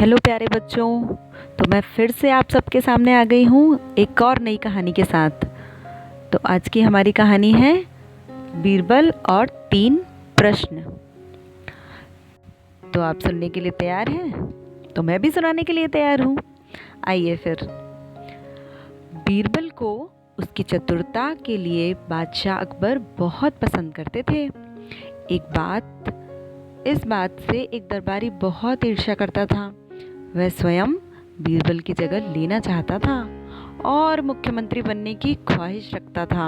Hello प्यारे बच्चों। तो मैं फिर से आप सबके सामने आ गई हूँ एक और नई कहानी के साथ। तो आज की हमारी कहानी है बीरबल और 3 प्रश्न। तो आप सुनने के लिए तैयार हैं? तो मैं भी सुनाने के लिए तैयार हूँ। आइए फिर। बीरबल को उसकी चतुरता के लिए बादशाह अकबर बहुत पसंद करते थे। इस बात से एक दरबारी बहुत ईर्ष्या करता था। वह स्वयं बीरबल की जगह लेना चाहता था और मुख्यमंत्री बनने की ख्वाहिश रखता था।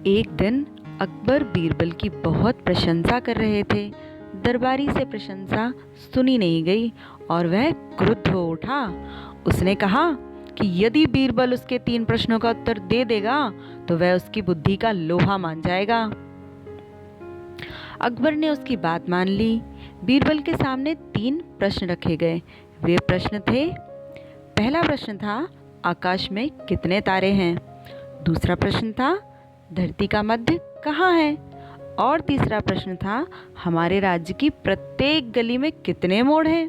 एक दिन अकबर बीरबल की बहुत प्रशंसा कर रहे थे। दरबारी से प्रशंसा सुनी नहीं गई और वह क्रुद्ध हो उठा। उसने कहा कि यदि बीरबल उसके 3 प्रश्नों का उत्तर दे देगा तो वह उसकी बुद्धि का लोहा मान जाएगा। अकबर ने उसकी बात मान ली। बीरबल के सामने 3 प्रश्न रखे गए। वे प्रश्न थे, पहला प्रश्न था आकाश में कितने तारे हैं। दूसरा प्रश्न था धरती का मध्य कहाँ है। और तीसरा प्रश्न था हमारे राज्य की प्रत्येक गली में कितने मोड़ हैं।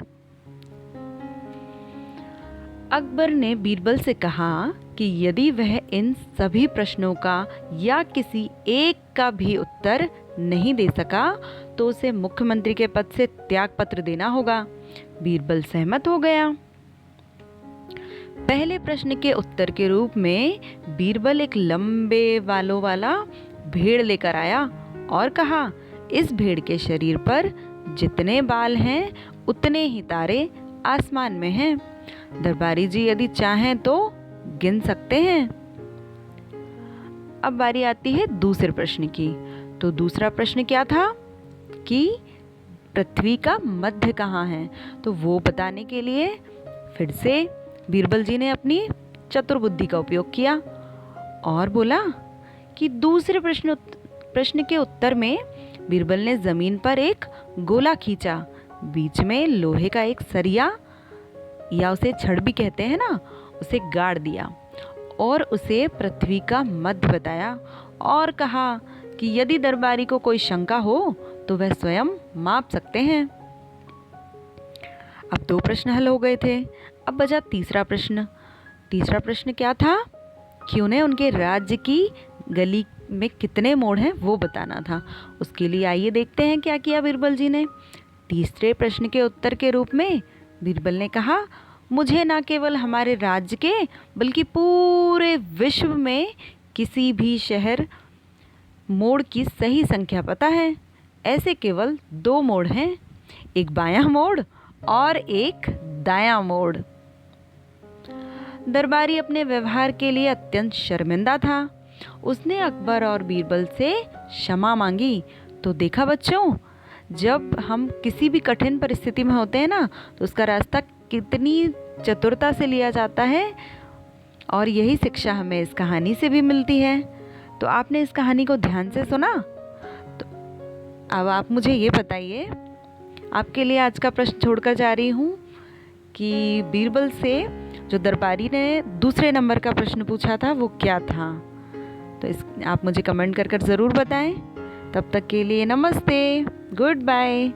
अकबर ने बीरबल से कहा कि यदि वह इन सभी प्रश्नों का या किसी एक का भी उत्तर नहीं दे सका तो उसे मुख्यमंत्री के पद से त्यागपत्र देना होगा। बीरबल सहमत हो गया। पहले प्रश्न के उत्तर के रूप में बीरबल एक लंबे बालों वाला भेड़ लेकर आया और कहा, इस भेड़ के शरीर पर जितने बाल हैं उतने ही तारे आसमान में हैं। दरबारी जी यदि चाहें तो गिन सकते हैं। अब बारी आती है दूसरे प्रश्न की। तो दूसरा प्रश्न क्या था कि पृथ्वी का मध्य कहाँ है। तो वो बताने के लिए फिर से बीरबल जी ने अपनी चतुर बुद्धि का उपयोग किया और बोला कि दूसरे प्रश्न के उत्तर में बीरबल ने जमीन पर एक गोला खींचा। बीच में लोहे का एक सरिया या उसे छड़ भी कहते हैं ना, उसे गाड़ दिया और उसे पृथ्वी का मध्य बताया और कहा कि यदि दरबारी को कोई शंका हो तो वह स्वयं माप सकते हैं। अब 2 प्रश्न हल हो गए थे। अब बचा तीसरा प्रश्न। तीसरा प्रश्न क्या था कि उन्हें उनके राज्य की गली में कितने मोड़ हैं वो बताना था। उसके लिए आइए देखते हैं क्या किया बीरबल जी ने। तीसरे प्रश्न के उत्तर के रूप में बीरबल ने कहा, मुझे न केवल हमारे राज्य के बल्कि पूरे विश्व में किसी भी शहर मोड़ की सही संख्या पता है। ऐसे केवल 2 मोड़ हैं, एक बायां मोड़ और एक दायां मोड़। दरबारी अपने व्यवहार के लिए अत्यंत शर्मिंदा था। उसने अकबर और बीरबल से क्षमा मांगी। तो देखा बच्चों, जब हम किसी भी कठिन परिस्थिति में होते हैं ना तो उसका रास्ता कितनी चतुरता से लिया जाता है और यही शिक्षा हमें इस कहानी से भी मिलती है। तो आपने इस कहानी को ध्यान से सुना। तो अब आप मुझे ये बताइए, आपके लिए आज का प्रश्न छोड़कर जा रही हूँ कि बीरबल से जो दरबारी ने दूसरे नंबर का प्रश्न पूछा था वो क्या था। तो आप मुझे कमेंट कर ज़रूर बताएं। तब तक के लिए नमस्ते, गुड बाय।